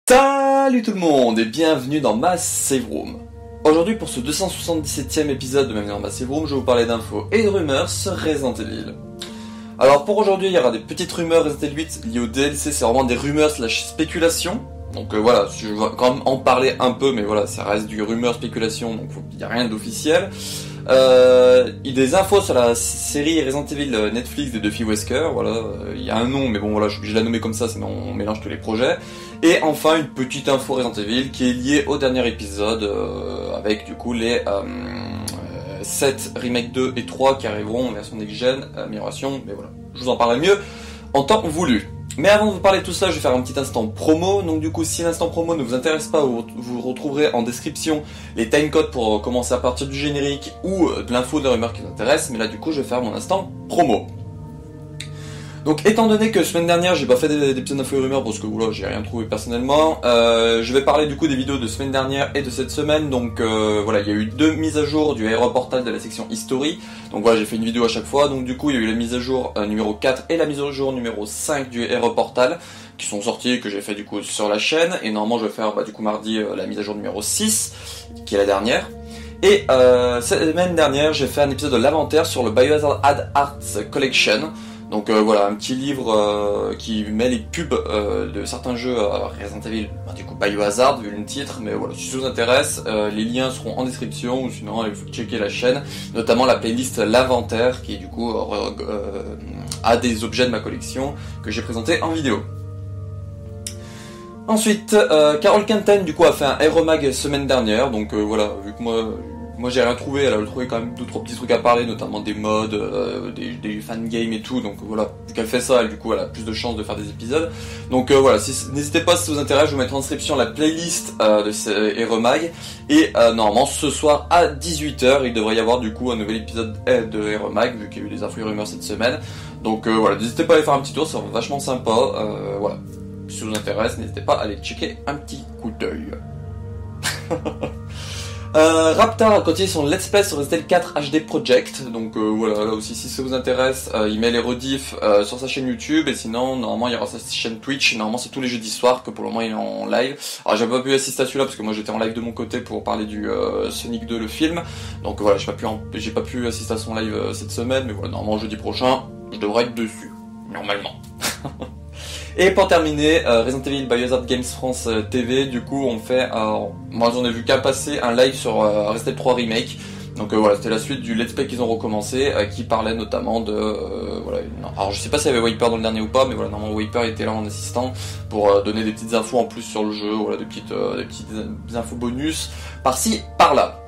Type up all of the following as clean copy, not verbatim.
Salut tout le monde et bienvenue dans ma Save Room. Aujourd'hui pour ce 277e épisode de Bienvenue dans ma Save Room, je vais vous parler d'infos et de rumeurs sur Resident Evil. Alors pour aujourd'hui il y aura des petites rumeurs Resident Evil 8 liées au DLC, c'est vraiment des rumeurs slash spéculations. Donc voilà, je vais quand même en parler un peu, mais voilà, ça reste du rumeur spéculation, donc il n'y a rien d'officiel. Il y a des infos sur la série Resident Evil Netflix des deux filles Wesker, voilà, il y a un nom, mais bon voilà, je suis obligé de la nommer comme ça, sinon on mélange tous les projets. Et enfin une petite info Resident Evil qui est liée au dernier épisode, avec du coup les 7 Remake 2 et 3 qui arriveront en version next-gen, amélioration, mais voilà, je vous en parlerai mieux en temps voulu. Mais avant de vous parler de tout ça, je vais faire un petit instant promo. Donc du coup, si l'instant promo ne vous intéresse pas, vous retrouverez en description les timecodes pour commencer à partir du générique ou de l'info de la rumeur qui vous intéresse. Mais là du coup, je vais faire mon instant promo. Donc étant donné que semaine dernière j'ai pas fait des petites infos et rumeurs parce que voilà, j'ai rien trouvé personnellement, je vais parler du coup des vidéos de semaine dernière et de cette semaine. Donc voilà, il y a eu 2 mises à jour du aéroportal de la section History. Donc voilà, j'ai fait une vidéo à chaque fois. Donc du coup il y a eu la mise à jour numéro 4 et la mise à jour numéro 5 du aéroportal qui sont sortis, que j'ai fait du coup sur la chaîne. Et normalement je vais faire du coup mardi la mise à jour numéro 6 qui est la dernière. Et cette semaine dernière j'ai fait un épisode de l'inventaire sur le Biohazard Ad Arts Collection. Donc voilà, un petit livre qui met les pubs de certains jeux Resident Evil, du coup Biohazard vu le titre, mais voilà, si ça vous intéresse, les liens seront en description, ou sinon il faut checker la chaîne, notamment la playlist L'inventaire, qui du coup a des objets de ma collection que j'ai présenté en vidéo. Ensuite, Carol Quinten du coup a fait un Aeromag semaine dernière, donc voilà, vu que moi j'ai rien trouvé, elle a trouvé quand même 2-3 petits trucs à parler, notamment des mods, des fangames et tout, donc voilà, vu qu'elle fait ça, elle, du coup elle a plus de chances de faire des épisodes. Donc voilà, n'hésitez pas si ça vous intéresse, je vous mettrai en description la playlist de ces Aeromag, et normalement ce soir à 18h, il devrait y avoir du coup un nouvel épisode de Aeromag, vu qu'il y a eu des infos et rumeurs cette semaine. Donc voilà, n'hésitez pas à aller faire un petit tour, c'est vachement sympa, voilà. Si ça vous intéresse, n'hésitez pas à aller checker un petit coup d'œil. Raptor continue son let's play sur Resident Evil 4 HD Project, donc voilà, là aussi si ça vous intéresse, il met les rediffs sur sa chaîne YouTube, et sinon normalement il y aura sa chaîne Twitch, normalement c'est tous les jeudis soirs que pour le moment il est en live. Alors j'ai pas pu assister à celui-là parce que moi j'étais en live de mon côté pour parler du Sonic 2 le film, donc voilà, j'ai pas pu assister à son live cette semaine, mais voilà, normalement jeudi prochain je devrais être dessus, normalement. Et pour terminer, Resident Evil Biohazard Games France TV, du coup on fait, moi j'en ai vu qu'à passer un live sur Resident Evil 3 Remake, donc voilà, c'était la suite du let's play qu'ils ont recommencé, qui parlait notamment de, voilà, alors je sais pas s'il y avait Wiper dans le dernier ou pas, mais voilà, normalement Wiper était là en assistant pour donner des petites infos en plus sur le jeu, voilà, des petites infos bonus, par-ci, par-là.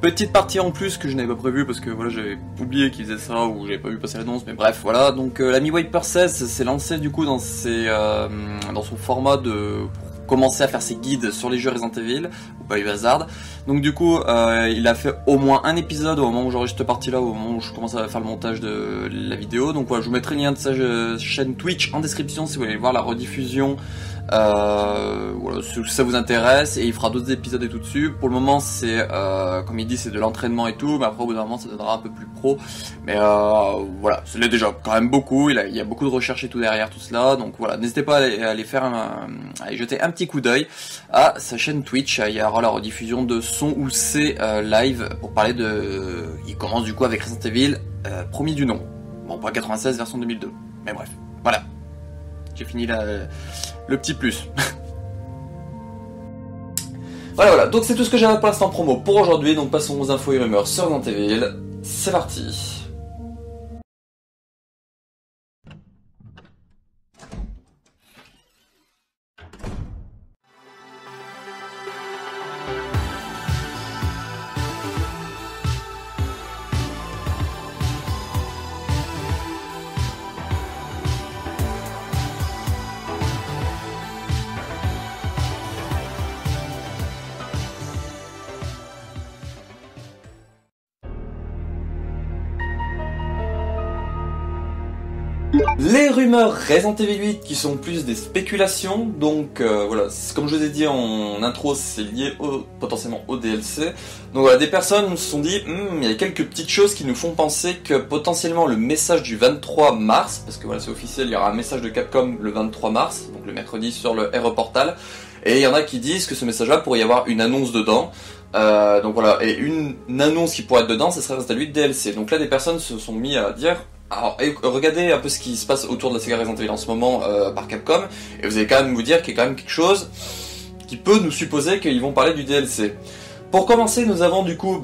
Petite partie en plus que je n'avais pas prévu parce que voilà, j'avais oublié qu'ils faisaient ça ou j'avais pas vu passer l'annonce, mais bref voilà, donc l'ami Wiper 16 s'est lancé du coup dans son format de commencer à faire ses guides sur les jeux Resident Evil ou Biohazard. Donc du coup il a fait au moins un épisode au moment où j'enregistre cette partie là, au moment où je commence à faire le montage de la vidéo. Donc voilà, je vous mettrai le lien de sa chaîne Twitch en description si vous voulez voir la rediffusion. Voilà, si ça vous intéresse, et il fera d'autres épisodes et tout dessus. Pour le moment c'est comme il dit, c'est de l'entraînement et tout, mais après au bout d'un moment ça deviendra un peu plus pro, mais voilà, c'est déjà quand même beaucoup, il y a beaucoup de recherches et tout derrière tout cela, donc voilà, n'hésitez pas à aller faire à aller jeter un petit coup d'œil à sa chaîne Twitch. Il y aura la rediffusion de son ou ses live pour parler de, il commence du coup avec Resident Evil premier du nom, bon pas 96 version 2002, mais bref, voilà, j'ai fini le petit plus. Voilà, donc c'est tout ce que j'avais pour l'instant promo pour aujourd'hui, donc passons aux infos et rumeurs sur Resident Evil, c'est parti. Les rumeurs Resident Evil 8 qui sont plus des spéculations, donc voilà, comme je vous ai dit en intro, c'est lié potentiellement au DLC. Donc voilà, des personnes se sont dit, il y a quelques petites choses qui nous font penser que potentiellement le message du 23 mars, parce que voilà c'est officiel, il y aura un message de Capcom le 23 mars, donc le mercredi sur le RE Portal, et il y en a qui disent que ce message-là pourrait y avoir une annonce dedans. Donc voilà, et une annonce qui pourrait être dedans, ce serait Resident Evil DLC. Donc là des personnes se sont mis à dire... Alors, regardez un peu ce qui se passe autour de la saga Resident Evil en ce moment par Capcom, et vous allez quand même vous dire qu'il y a quand même quelque chose qui peut nous supposer qu'ils vont parler du DLC. Pour commencer, nous avons du coup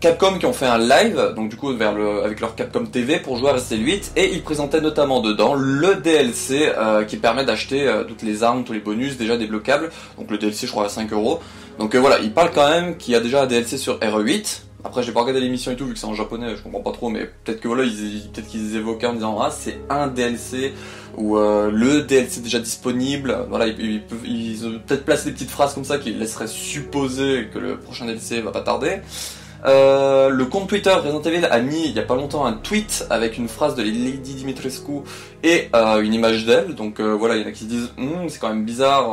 Capcom qui ont fait un live, donc du coup avec leur Capcom TV pour jouer à Resident Evil 8, et ils présentaient notamment dedans le DLC qui permet d'acheter toutes les armes, tous les bonus déjà débloquables, donc le DLC je crois à 5€. Donc voilà, ils parlent quand même qu'il y a déjà un DLC sur RE8. Après j'ai pas regardé l'émission et tout vu que c'est en japonais, je comprends pas trop, mais peut-être que voilà, peut-être qu'ils évoquaient en disant c'est un DLC ou le DLC déjà disponible. Voilà, ils ont peut-être placé des petites phrases comme ça qui laisseraient supposer que le prochain DLC va pas tarder. Le compte Twitter Resident Evil a mis il y a pas longtemps un tweet avec une phrase de Lady Dimitrescu et une image d'elle, donc voilà, il y en a qui se disent c'est quand même bizarre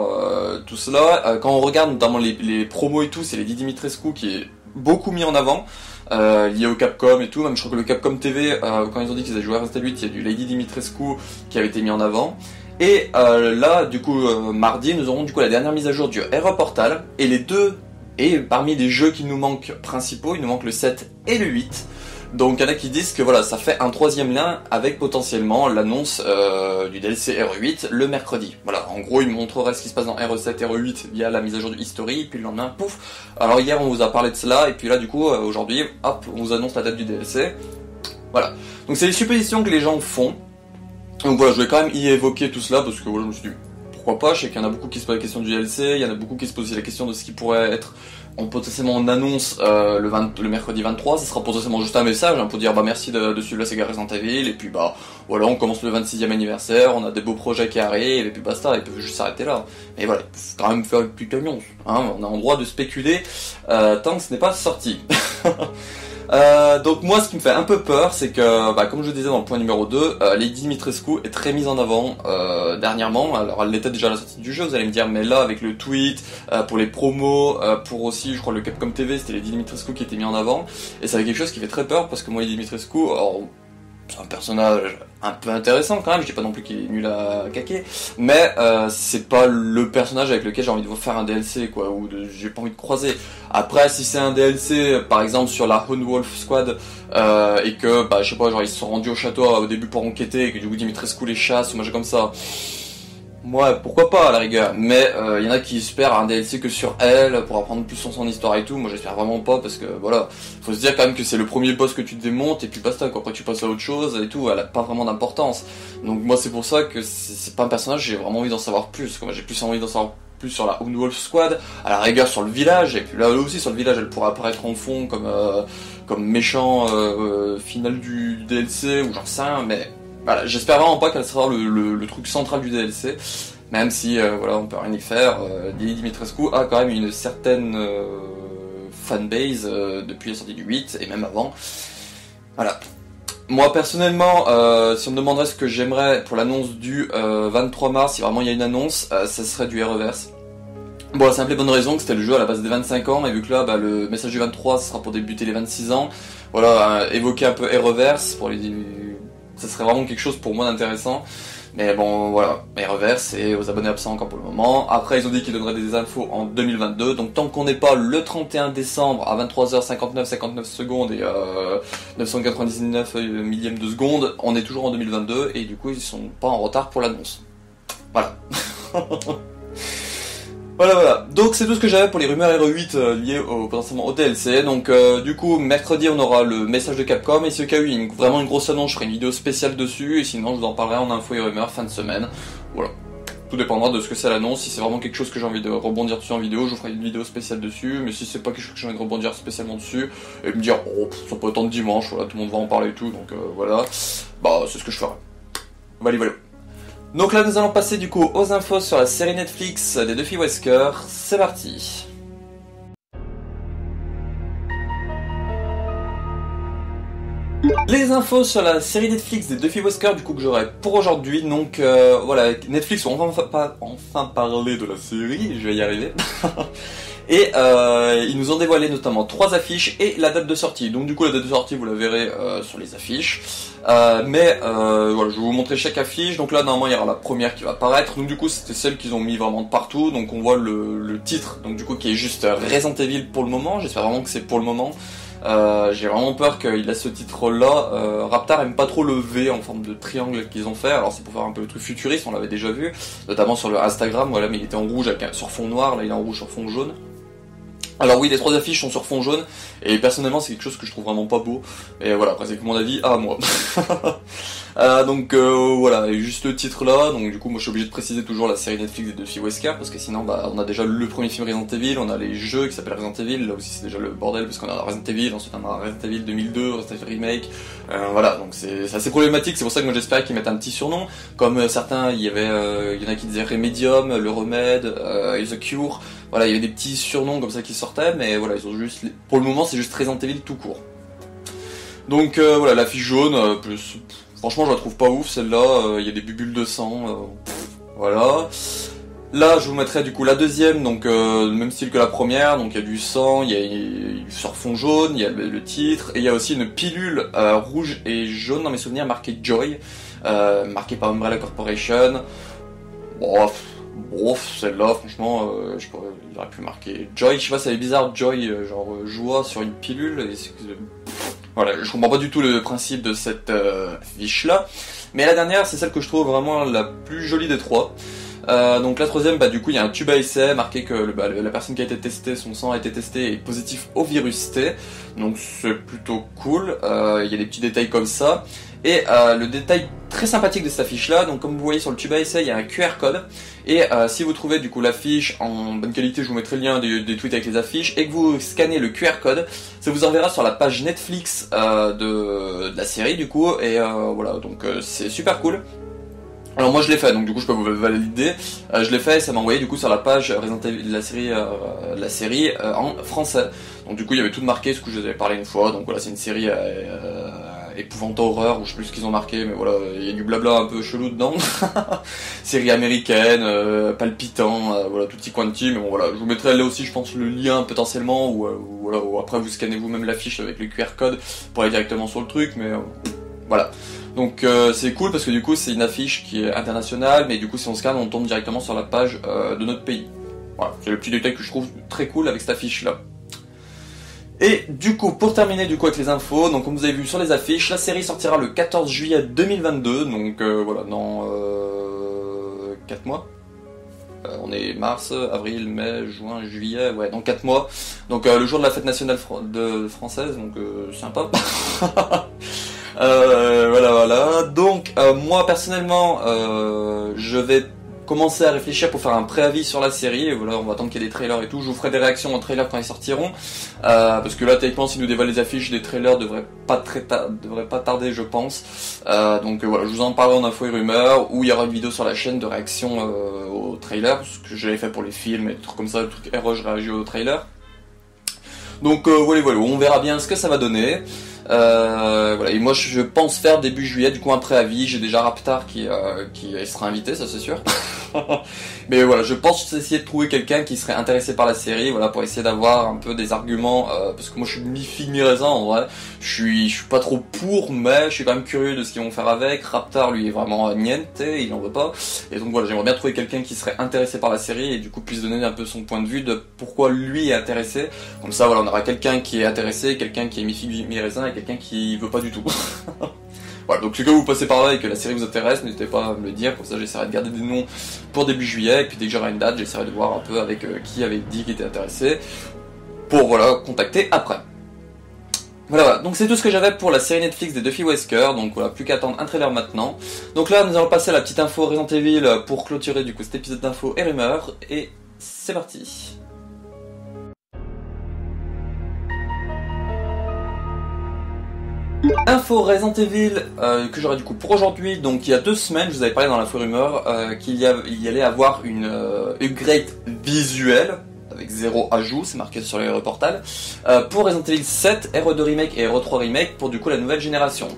tout cela. Quand on regarde notamment les promos et tout, c'est Lady Dimitrescu qui est beaucoup mis en avant, lié au Capcom et tout, même je crois que le Capcom TV, quand ils ont dit qu'ils avaient joué à Resident Evil 8, il y a du Lady Dimitrescu qui avait été mis en avant. Et là, du coup, mardi, nous aurons du coup la dernière mise à jour du RE Portal, et les deux, et parmi les jeux qui nous manquent principaux, il nous manque le 7 et le 8. Donc il y en a qui disent que voilà, ça fait un troisième lien avec potentiellement l'annonce du DLC RE8 le mercredi. Voilà, en gros il montrerait ce qui se passe dans RE7 et RE8 via la mise à jour du History, puis le lendemain, pouf. Alors hier on vous a parlé de cela, et puis là du coup aujourd'hui, hop, on vous annonce la date du DLC. Voilà, donc c'est les suppositions que les gens font. Donc voilà, je vais quand même y évoquer tout cela, parce que voilà, je me suis dit, pourquoi pas, je sais qu'il y en a beaucoup qui se posent la question du DLC, il y en a beaucoup qui se posent aussi la question de ce qui pourrait être potentiellement en annonce le mercredi 23, ce sera potentiellement juste un message pour dire merci de suivre la saga Resident Evil, et puis voilà, on commence le 26e anniversaire, on a des beaux projets qui arrivent, et puis basta, ils peuvent juste s'arrêter là. Mais voilà, il faut quand même faire une petite annonce, hein, on a le droit de spéculer tant que ce n'est pas sorti. Donc moi ce qui me fait un peu peur, c'est que comme je disais dans le point numéro 2, Lady Dimitrescu est très mise en avant dernièrement. Alors elle l'était déjà à la sortie du jeu, vous allez me dire, mais là avec le tweet, pour les promos, pour aussi je crois le Capcom TV, c'était Lady Dimitrescu qui était mis en avant, et ça avait quelque chose qui fait très peur, parce que moi Lady Dimitrescu, alors c'est un personnage un peu intéressant quand même, je dis pas non plus qu'il est nul à caquer, mais c'est pas le personnage avec lequel j'ai envie de faire un DLC quoi, ou j'ai pas envie de croiser. Après si c'est un DLC par exemple sur la Lone Wolf Squad, et que je sais pas, genre ils se sont rendus au château au début pour enquêter, et que du coup Dimitrescu les chasse ou machin comme ça, ouais, pourquoi pas à la rigueur, mais il y en a qui espèrent un DLC que sur elle, pour apprendre plus sur son histoire et tout. Moi j'espère vraiment pas, parce que voilà, faut se dire quand même que c'est le premier boss que tu démontes, et puis basta quoi, après tu passes à autre chose et tout, elle a pas vraiment d'importance. Donc moi c'est pour ça que c'est pas un personnage, j'ai vraiment envie d'en savoir plus, quoi. Moi j'ai plus envie d'en savoir plus sur la Lone Wolf Squad, à la rigueur sur le village, et puis là aussi sur le village elle pourrait apparaître en fond comme méchant final du DLC, ou j'en sais rien, mais... Voilà, j'espère vraiment pas qu'elle sera le truc central du DLC, même si voilà, on peut rien y faire. Lady Dimitrescu a quand même une certaine fanbase depuis la sortie du 8 et même avant. Voilà. Moi personnellement, si on me demanderait ce que j'aimerais pour l'annonce du 23 mars, si vraiment il y a une annonce, ça serait du Reverse. Bon, la simple et bonne raison que c'était le jeu à la base des 25 ans, et vu que là, le message du 23, ce sera pour débuter les 26 ans. Voilà, évoquer un peu Reverse pour les... Ça serait vraiment quelque chose pour moi d'intéressant. Mais bon, voilà, Reverse et aux abonnés absents encore pour le moment. Après, ils ont dit qu'ils donneraient des infos en 2022. Donc tant qu'on n'est pas le 31 décembre à 23h59 secondes et 999 millièmes de seconde, on est toujours en 2022, et du coup, ils sont pas en retard pour l'annonce. Voilà. Voilà, donc c'est tout ce que j'avais pour les rumeurs RE8 liées potentiellement au DLC. Donc du coup, mercredi on aura le message de Capcom, et si au cas où il y a vraiment une grosse annonce, je ferai une vidéo spéciale dessus, et sinon je vous en parlerai en info et rumeurs fin de semaine. Voilà, tout dépendra de ce que c'est l'annonce. Si c'est vraiment quelque chose que j'ai envie de rebondir dessus en vidéo, je vous ferai une vidéo spéciale dessus, mais si c'est pas quelque chose que j'ai envie de rebondir spécialement dessus, et me dire, oh, ça peut attendre dimanche, voilà, tout le monde va en parler et tout, donc voilà, c'est ce que je ferai. Voilà. Donc là nous allons passer du coup aux infos sur la série Netflix des deux filles Wesker, c'est parti. Les infos sur la série Netflix des Duffy Wesker du coup que j'aurai pour aujourd'hui, donc voilà, Netflix ont enfin parlé de la série, je vais y arriver. Et ils nous ont dévoilé notamment 3 affiches et la date de sortie. Donc du coup la date de sortie vous la verrez sur les affiches. Mais voilà, je vais vous montrer chaque affiche. Donc là normalement il y aura la première qui va apparaître. Donc du coup c'était celle qu'ils ont mis vraiment de partout. Donc on voit le titre, donc du coup qui est juste Resident Evil pour le moment. J'espère vraiment que c'est pour le moment. J'ai vraiment peur qu'il a ce titre là. Raptar aime pas trop le V en forme de triangle qu'ils ont fait. Alors c'est pour faire un peu le truc futuriste, on l'avait déjà vu, notamment sur le Instagram, voilà, mais il était en rouge avec sur fond noir, là il est en rouge sur fond jaune. Alors oui, les 3 affiches sont sur fond jaune, et personnellement c'est quelque chose que je trouve vraiment pas beau, et voilà, après c'est que mon avis à moi. Donc voilà, et juste le titre là, donc du coup moi je suis obligé de préciser toujours la série Netflix des Duffy Wesker, parce que sinon bah on a déjà le premier film Resident Evil, on a les jeux qui s'appellent Resident Evil, là aussi c'est déjà le bordel, parce qu'on a Resident Evil, ensuite on a Resident Evil 2002, Resident Evil Remake, voilà, donc c'est assez problématique, c'est pour ça que moi j'espérais qu'ils mettent un petit surnom, comme certains, il y en a qui disaient Remedium, le remède, The Cure, voilà, il y avait des petits surnoms comme ça qui sortaient, mais voilà, ils ont juste, pour le moment c'est juste Resident Evil tout court. Donc voilà, l'affiche jaune, franchement je la trouve pas ouf celle-là, il y a des bulles de sang, voilà. Là je vous mettrai du coup la deuxième, donc le même style que la première, donc il y a du sang, il y a sur fond jaune, il y a le titre, et il y a aussi une pilule rouge et jaune dans mes souvenirs marquée Joy, marquée par Umbrella Corporation. Bon, celle-là, franchement, il aurait pu marquer Joy, je sais pas, c'est bizarre, Joy, genre joie sur une pilule, voilà, je comprends pas du tout le principe de cette fiche-là, mais la dernière, c'est celle que je trouve vraiment la plus jolie des 3. Donc la troisième, bah du coup il y a un tube à essai marqué que la personne qui a été testée, son sang a été testé et positif au virus T, donc c'est plutôt cool, il y a des petits détails comme ça, et le détail très sympathique de cette affiche là, donc comme vous voyez sur le tube à essai il y a un QR code, et si vous trouvez du coup l'affiche en bonne qualité, je vous mettrai le lien des tweets avec les affiches, et que vous scannez le QR code, ça vous enverra sur la page Netflix de la série du coup, et voilà, donc c'est super cool. Alors moi je l'ai fait, donc du coup je peux vous valider, je l'ai fait et ça m'a envoyé du coup sur la page Resident Evil de la série en français. Donc du coup il y avait tout marqué, ce que je vous avais parlé une fois, donc voilà c'est une série épouvante horreur, ou je sais plus ce qu'ils ont marqué, mais voilà, il y a du blabla un peu chelou dedans. Série américaine, palpitant, voilà, tutti quanti, mais bon voilà, je vous mettrai là aussi je pense le lien potentiellement, ou voilà, ou après vous scannez vous-même l'affiche avec le QR code pour aller directement sur le truc, mais voilà. Donc c'est cool parce que du coup c'est une affiche qui est internationale, mais du coup si on scanne on tombe directement sur la page de notre pays. Voilà, c'est le petit détail que je trouve très cool avec cette affiche là. Et du coup pour terminer du coup avec les infos, donc comme vous avez vu sur les affiches, la série sortira le 14 juillet 2022, donc voilà, dans 4 mois. On est mars, avril, mai, juin, juillet, ouais, dans 4 mois. Donc le jour de la fête nationale française, donc sympa. Voilà. Donc moi personnellement, je vais commencer à réfléchir pour faire un préavis sur la série. Et voilà, on va attendre qu'il y ait des trailers et tout. Je vous ferai des réactions aux trailers quand ils sortiront, parce que là, techniquement, s'ils nous dévoilent les affiches, les trailers devraient pas tarder, je pense. Donc voilà, je vous en parlerai en info et rumeurs, où il y aura une vidéo sur la chaîne de réaction aux trailers, ce que j'avais fait pour les films et des trucs comme ça, le truc RE, je réagis aux trailers. Donc voilà, on verra bien ce que ça va donner. Voilà, et moi je pense faire début juillet du coup un préavis, j'ai déjà Raptar qui sera invité, ça c'est sûr. Mais voilà, je pense essayer de trouver quelqu'un qui serait intéressé par la série, voilà, pour essayer d'avoir un peu des arguments, parce que moi je suis mi-figue mi-raisin en vrai, je suis pas trop pour, mais je suis quand même curieux de ce qu'ils vont faire avec. Raptar lui est vraiment niente, il en veut pas, et donc voilà, j'aimerais bien trouver quelqu'un qui serait intéressé par la série et du coup puisse donner un peu son point de vue de pourquoi lui est intéressé, comme ça voilà, on aura quelqu'un qui est intéressé, quelqu'un qui est mi-figue mi-raisin et quelqu'un qui veut pas du tout. Voilà, donc si vous passez par là et que la série vous intéresse, n'hésitez pas à me le dire, comme ça j'essaierai de garder des noms pour début juillet, et puis dès que j'aurai une date, j'essaierai de voir un peu avec qui avait dit qu'il était intéressé, pour voilà, contacter après. Voilà, donc c'est tout ce que j'avais pour la série Netflix des Duffy Wesker, donc voilà, plus qu'à attendre un trailer maintenant. Donc là, nous allons passer à la petite info Resident Evil pour clôturer du coup cet épisode d'infos et rumeurs, et c'est parti. Info Resident Evil que j'aurai du coup pour aujourd'hui. Donc il y a 2 semaines, je vous avais parlé dans l'info rumeur qu'il y allait avoir une upgrade visuelle avec 0 ajout, c'est marqué sur les reportals, pour Resident Evil 7, RE2 Remake et RE3 Remake pour du coup la nouvelle génération.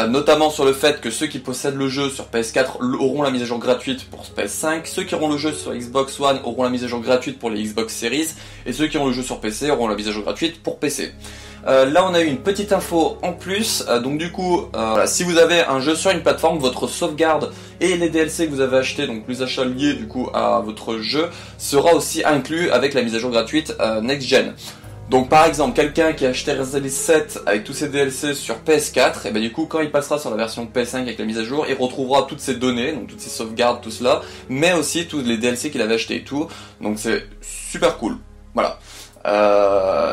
Notamment sur le fait que ceux qui possèdent le jeu sur PS4 auront la mise à jour gratuite pour PS5, ceux qui auront le jeu sur Xbox One auront la mise à jour gratuite pour les Xbox Series, et ceux qui ont le jeu sur PC auront la mise à jour gratuite pour PC. Là on a eu une petite info en plus, donc du coup, voilà, si vous avez un jeu sur une plateforme, votre sauvegarde et les DLC que vous avez achetés, donc les achats liés du coup à votre jeu, sera aussi inclus avec la mise à jour gratuite Next Gen. Donc par exemple, quelqu'un qui a acheté Resident Evil 7 avec tous ses DLC sur PS4, et ben du coup quand il passera sur la version PS5 avec la mise à jour, il retrouvera toutes ses données, donc toutes ses sauvegardes, tout cela, mais aussi tous les DLC qu'il avait acheté et tout, donc c'est super cool, voilà.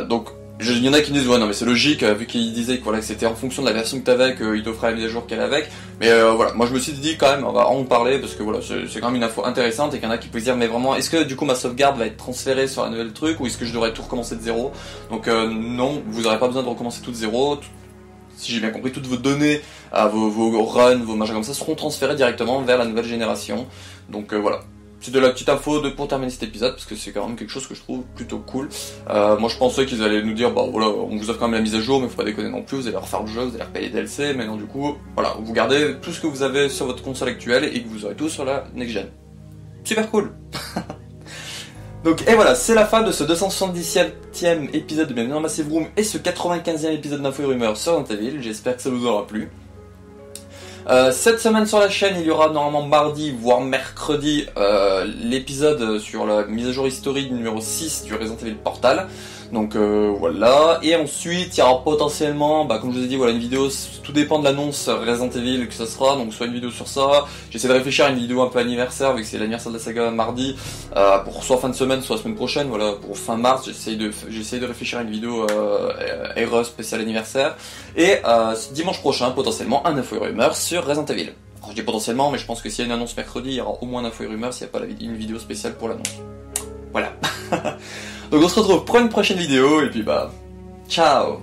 Donc il y en a qui disent ouais non mais c'est logique vu qu'il disait que voilà que c'était en fonction de la version que t'avais qu'il t'offrait la mise à jour qu'elle avec, mais voilà, moi je me suis dit quand même on va en parler parce que voilà c'est quand même une info intéressante et qu'il y en a qui peuvent se dire mais vraiment est-ce que du coup ma sauvegarde va être transférée sur un nouvel truc ou est-ce que je devrais tout recommencer de zéro. Donc non, vous n'aurez pas besoin de recommencer tout de zéro. Si j'ai bien compris, toutes vos données, vos runs, vos machins comme ça seront transférés directement vers la nouvelle génération. Donc voilà. C'est de la petite info pour terminer cet épisode parce que c'est quand même quelque chose que je trouve plutôt cool. Moi je pensais qu'ils allaient nous dire bah voilà on vous offre quand même la mise à jour mais faut pas déconner non plus, vous allez refaire le jeu, vous allez repayer les DLC, mais non du coup voilà, vous gardez tout ce que vous avez sur votre console actuelle et que vous aurez tout sur la next gen. Super cool. Donc et voilà, c'est la fin de ce 277e épisode de Bienvenue dans Massive Room et ce 95e épisode d'Info et Rumeurs sur Resident Evil, j'espère que ça vous aura plu. Cette semaine sur la chaîne, il y aura normalement mardi, voire mercredi, l'épisode sur la mise à jour historique numéro 6 du Resident Evil Portal. Donc voilà, et ensuite il y aura potentiellement, comme je vous ai dit, voilà une vidéo, tout dépend de l'annonce Resident Evil que ça sera, donc soit une vidéo sur ça, j'essaie de réfléchir à une vidéo un peu anniversaire, vu que c'est l'anniversaire de la saga mardi, pour soit fin de semaine, soit la semaine prochaine, voilà, pour fin mars, j'essaie de réfléchir à une vidéo RE spécial anniversaire, et dimanche prochain, potentiellement, un info et rumeur sur Resident Evil. Alors je dis potentiellement, mais je pense que s'il y a une annonce mercredi, il y aura au moins un info et rumeur s'il n'y a pas une vidéo spéciale pour l'annonce. Voilà. Donc on se retrouve pour une prochaine vidéo, et puis ciao.